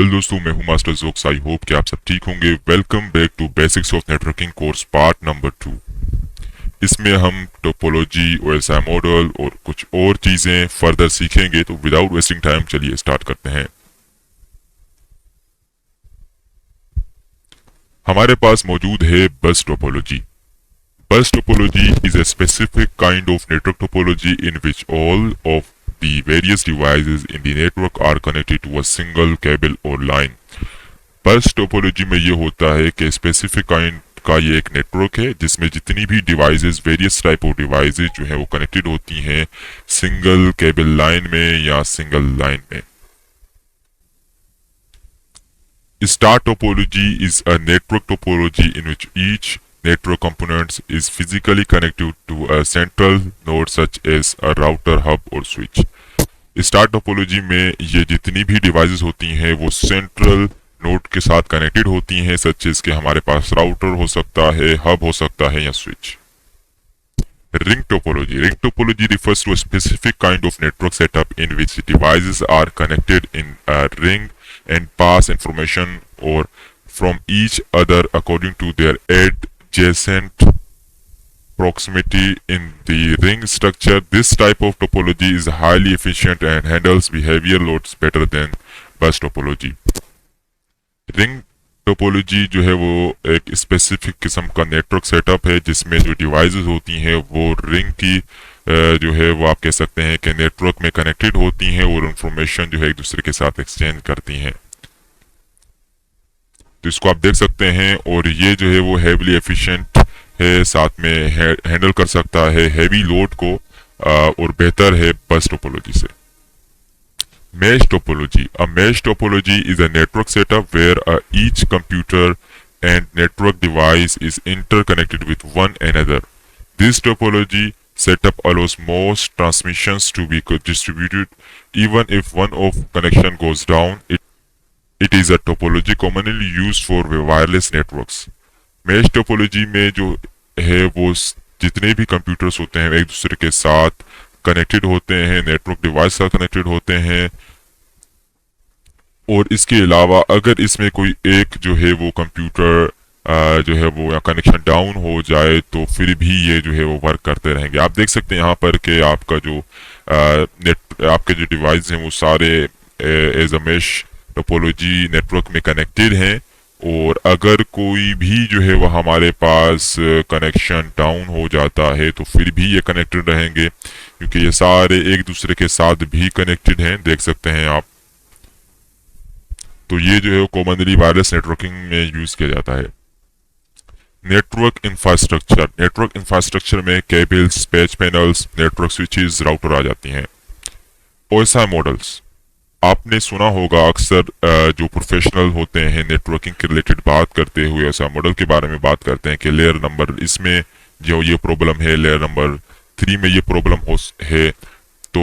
Well दोस्तों, मैं हूं मास्टर जोक्स। आई होप कि आप सब ठीक होंगे। Welcome back to basics of networking course part number 2। इसमें हम टोपोलॉजी, ओएसआई मॉडल और कुछ और चीजें फर्दर सीखेंगे। तो विदाउट वेस्टिंग टाइम चलिए स्टार्ट करते हैं। हमारे पास मौजूद है बस topology. Bus topology is a specific kind of network topology in which all of the various devices in the network are connected to a single cable or line. बस topology में ये होता है कि स्पेसिफिक काइंड का ये एक network है जिसमें जितनी भी devices, various type of devices जो है वो कनेक्टेड होती हैं सिंगल केबल लाइन में या सिंगल लाइन में। Star topology is a network topology in which each network components is physically connected to a central node such as a router, hub और switch. Star topology में ये जितनी भी devices होती हैं वो सेंट्रल नोड के साथ कनेक्टेड होती हैं, सच एज के हमारे पास राउटर हो सकता है, हब हो सकता है या switch. Ring topology. Ring topology refers to a specific kind of network setup in which devices are connected in a ring and pass information or from each other according to their adjacent proximity in the ring structure. This type of topology is highly efficient and handles behavior loads better than bus topology. Ring topology जो है वो एक specific किस्म का network setup है जिसमें जो devices होती हैं वो रिंग की जो है वो आप कह सकते हैं कि नेटवर्क में कनेक्टेड होती हैं और इंफॉर्मेशन जो है एक दूसरे के साथ एक्सचेंज करती हैं। तो इसको आप देख सकते हैं और ये जो है वो हैवीली एफिशिएंट है, साथ में हैंडल कर सकता है हैवी लोड को और बेहतर है बस टोपोलॉजी से। Mesh topology. A mesh topology is a network setup where each computer and network device is interconnected with one another. This topology setup allows most transmissions to be distributed even if one of connection goes down. It is a topology commonly used for wireless networks. Mesh topology में जो है वो जितने भी computers होते हैं एक दूसरे के साथ कनेक्टेड होते हैं, नेटवर्क डिवाइस से कनेक्टेड होते हैं। और इसके अलावा अगर इसमें कोई एक जो है वो कंप्यूटर जो है वो या कनेक्शन डाउन हो जाए तो फिर भी ये जो है वो वर्क करते रहेंगे। आप देख सकते हैं यहाँ पर कि आपका जो आपके जो डिवाइस हैं वो सारे as a mesh topology network में कनेक्टेड हैं और अगर कोई भी जो है वो हमारे पास कनेक्शन डाउन हो जाता है तो फिर भी ये कनेक्टेड रहेंगे क्योंकि ये सारे एक दूसरे के साथ भी कनेक्टेड हैं, देख सकते हैं आप। तो ये जो है कॉमनली वायरलेस नेटवर्किंग में यूज किया जाता है। Network infrastructure. नेटवर्क इंफ्रास्ट्रक्चर में cables, patch panels, network switches, router आ जाती हैं। ओएसआई मॉडल्स आपने सुना होगा अक्सर जो प्रोफेशनल होते हैं नेटवर्किंग के रिलेटेड बात करते हुए ओएसआई मॉडल के बारे में बात करते हैं कि लेयर नंबर इसमें जो ये प्रॉब्लम है, लेयर नंबर 3 में ये प्रॉब्लम है। तो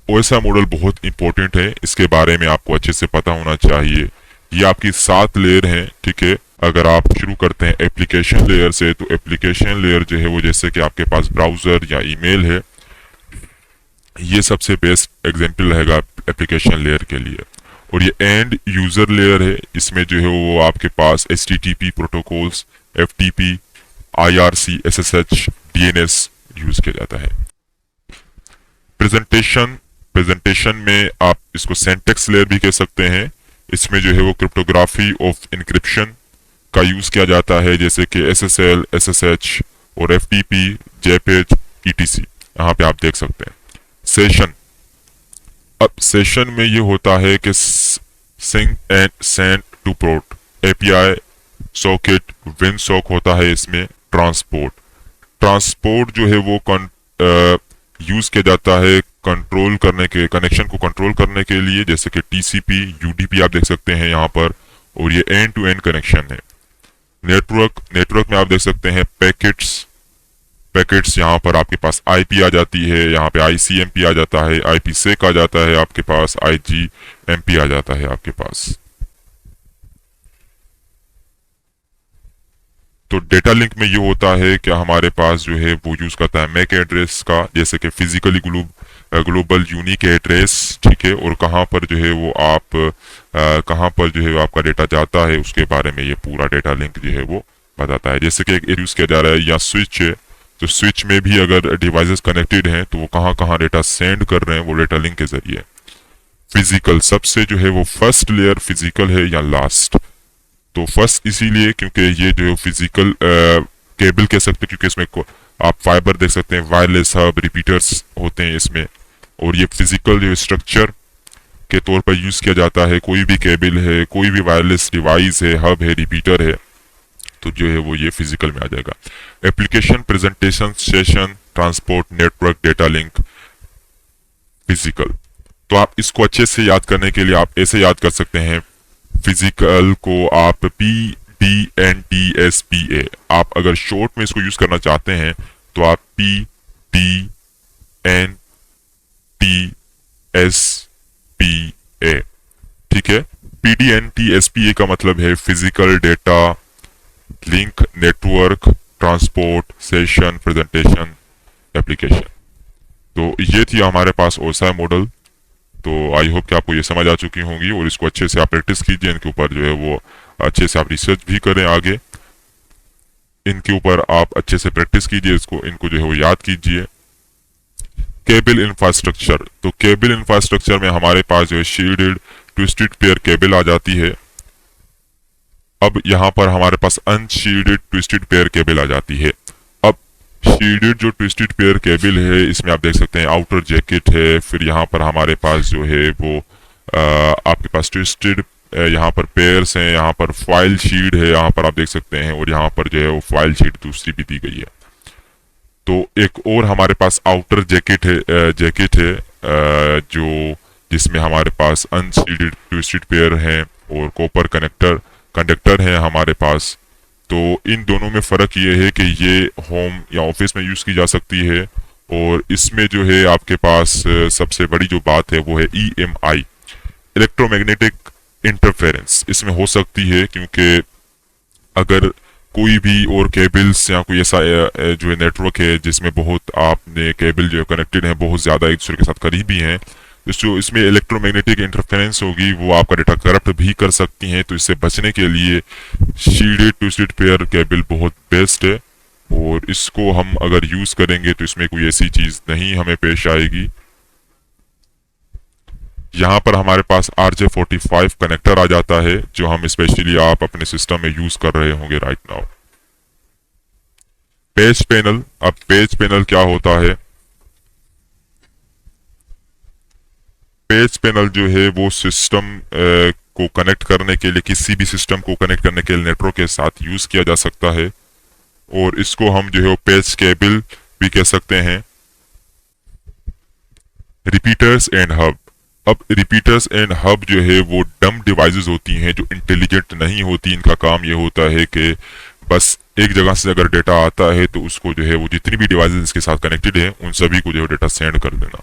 ओएसआई मॉडल बहुत इंपॉर्टेंट है, इसके बारे में आपको अच्छे से पता होना चाहिए। ये आपकी 7 लेयर हैं, ठीक है। अगर आप शुरू करते हैं एप्लीकेशन लेयर से तो एप्लीकेशन लेयर जो है वो जैसे कि आपके पास ब्राउजर या ईमेल है, ये सबसे बेस्ट एग्जांपल रहेगा एप्लीकेशन लेयर के लिए। और ये एंड यूजर लेयर है, इसमें जो है वो आपके पास HTTP protocols, FTP, IRC, SSH, DNS use किया जाता है। प्रेजेंटेशन में आप इसको सिंटैक्स लेयर भी कह सकते हैं। इसमें जो है वो क्रिप्टोग्राफी ऑफ इंक्रिप्शन का यूज किया जाता है जैसे कि SSL, SSH और FTP, JPEG, ETC। यहाँ पे आप देख सकते हैं। सेशन। अब सेशन में ये होता है कि sync and send to port, API, socket, Winsock होता है इसमें। ट्रांसपोर्ट जो है वो यूज किया जाता है कंट्रोल करने के, कनेक्शन को कंट्रोल करने के लिए, जैसे कि TCP, UDP आप देख सकते हैं यहाँ पर। और ये एंड टू एंड कनेक्शन है। नेटवर्क में आप देख सकते हैं पैकेट्स यहाँ पर आपके पास IP आ जाती है, यहाँ पे ICMP आ जाता है, IPsec आ जाता है आपके पास, IGMP आ जाता है आपके पास। तो डेटा लिंक में ये होता है कि हमारे पास जो है वो यूज करता है मैक एड्रेस का, जैसे कि physically globe global unique address, ठीक है, और कहाँ पर जो है वो आप कहाँ पर जो है आपका डेटा जाता है उसके बारे में ये पूरा डेटा लिंक जो है वो बताता है। जैसे कि एक यूज किया जा रहा है या स्विच है, तो स्विच में भी अगर डिवाइसेस कनेक्टेड हैं तो वो कहाँ कहाँ डेटा सेंड कर रहे हैं वो डेटा लिंक के जरिए। फिजिकल, सबसे जो है वो फर्स्ट लेयर फिजिकल है या लास्ट? तो फर्स्ट इसीलिए क्योंकि ये जो फिजिकल केबल कह सकते हैं, क्योंकि इसमें आप फाइबर देख सकते हैं, वायरलेस हब रिपीटर्स होते हैं इसमें, और ये फिजिकल जो स्ट्रक्चर के तौर पर यूज किया जाता है। कोई भी केबल है, कोई भी वायरलेस डिवाइस है, हब है, रिपीटर है, तो जो है वो ये फिजिकल में आ जाएगा। Application, presentation, session, transport, network, data link, physical. तो आप इसको अच्छे से याद करने के लिए आप ऐसे याद कर सकते हैं, फिजिकल को आप PDNTSPA, आप अगर शॉर्ट में इसको यूज करना चाहते हैं तो आप PDNTSPA, ठीक है। PDNTSPA का मतलब है physical, data link, network, transport, session, presentation, application. तो ये थी हमारे पास ओसा मॉडल। तो आई होप कि आपको ये समझ आ चुकी होंगी, और इसको अच्छे से आप प्रैक्टिस कीजिए, इनके ऊपर जो है वो अच्छे से आप रिसर्च भी करें आगे, इनके ऊपर आप अच्छे से प्रैक्टिस कीजिए, इसको इनको जो है वो याद कीजिए। केबल इंफ्रास्ट्रक्चर, तो केबल इंफ्रास्ट्रक्चर में हमारे पास जो है शील्डेड ट्विस्टेड पेयर केबल आ जाती है। अब यहाँ पर हमारे पास अनशील्डेड ट्विस्टेड पेयर केबल आ जाती है। अब शील्डेड जो ट्विस्टेड पेयर केबल है, इसमें आप देख सकते हैं आउटर जैकेट है, फिर यहाँ पर हमारे पास जो है वो आपके पास ट्विस्टेड यहाँ पर पेयर्स हैं, यहाँ पर फाइल शीट है, यहाँ पर आप देख सकते हैं, और यहाँ पर जो है वो फाइल शीट दूसरी भी दी गई है। तो एक और हमारे पास आउटर जैकेट है जो जिसमें हमारे पास अनशील्डेड ट्विस्टेड पेयर हैं और कॉपर कंडक्टर हैं हमारे पास। तो इन दोनों में फ़र्क ये है कि ये होम या ऑफिस में यूज़ की जा सकती है, और इसमें जो है आपके पास सबसे बड़ी जो बात है वो है EMI, इलेक्ट्रोमैग्नेटिक इंटरफेरेंस इसमें हो सकती है, क्योंकि अगर कोई भी और केबल्स या कोई ऐसा जो है नेटवर्क है जिसमें बहुत आपने केबल जो कनेक्टेड है बहुत ज़्यादा एक दूसरे के साथ करीबी हैं, जो इसमें इलेक्ट्रोमैग्नेटिक इंटरफेरेंस होगी वो आपका डेटा करप्ट भी कर सकती हैं। तो इससे बचने के लिए शील्डेड ट्विस्टेड पेयर केबल बहुत बेस्ट है, और इसको हम अगर यूज़ करेंगे तो इसमें कोई ऐसी चीज़ नहीं हमें पेश आएगी। यहाँ पर हमारे पास RJ45 कनेक्टर आ जाता है, जो हम स्पेशली आप अपने सिस्टम में यूज कर रहे होंगे राइट नाउ। पेज पैनल, अब पेज पैनल क्या होता है? पेज पैनल जो है वो सिस्टम को कनेक्ट करने के लिए, किसी भी सिस्टम को कनेक्ट करने के लिए नेटवर्क के साथ यूज किया जा सकता है, और इसको हम जो है वो पेज केबल भी कह सकते हैं। रिपीटर्स एंड हब, अब रिपीटर्स एंड हब जो है वो डम डिवाइसेस होती हैं जो इंटेलिजेंट नहीं होती। इनका काम ये होता है कि बस एक जगह से अगर डेटा आता है तो उसको जो है वो जितनी भी डिवाइसेस इसके साथ कनेक्टेड है उन सभी को जो है डेटा सेंड कर देना।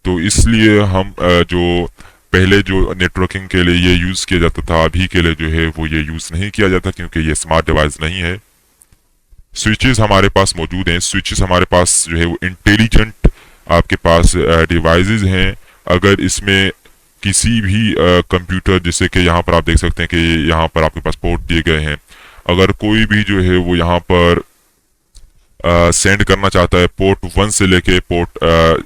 तो इसलिए हम जो पहले जो नेटवर्किंग के लिए ये यूज़ किया जाता था, अभी के लिए जो है वो ये यूज़ नहीं किया जाता, क्योंकि ये स्मार्ट डिवाइस नहीं है। स्विचेस हमारे पास मौजूद हैं, स्विचेस हमारे पास जो है वो इंटेलिजेंट आपके पास डिवाइसेस हैं। अगर इसमें किसी भी कंप्यूटर, जैसे कि यहाँ पर आप देख सकते हैं कि यहाँ पर आपके पास पोर्ट दिए गए हैं, अगर कोई भी जो है वो यहाँ पर सेंड करना चाहता है पोर्ट 1 से लेके पोर्ट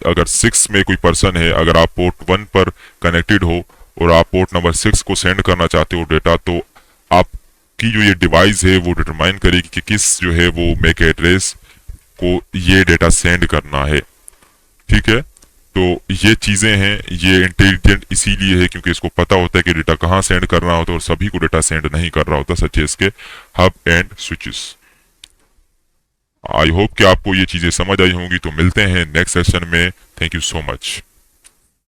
अगर 6 में कोई पर्सन है, अगर आप पोर्ट 1 पर कनेक्टेड हो और आप पोर्ट नंबर 6 को सेंड करना चाहते हो डेटा, तो आपकी जो ये डिवाइस है वो डिटरमाइन करेगी कि किस जो है वो मैक एड्रेस को ये डेटा सेंड करना है। ठीक है, तो ये चीज़ें हैं, ये इंटेलिजेंट इसीलिए है क्योंकि इसको पता होता है कि डेटा कहाँ सेंड करना होता है, और सभी को डेटा सेंड नहीं कर रहा होता, सच इसके hub and switches. I hope कि आपको ये चीज़ें समझ आई होंगी। तो मिलते हैं नेक्स्ट सेशन में। Thank you so much.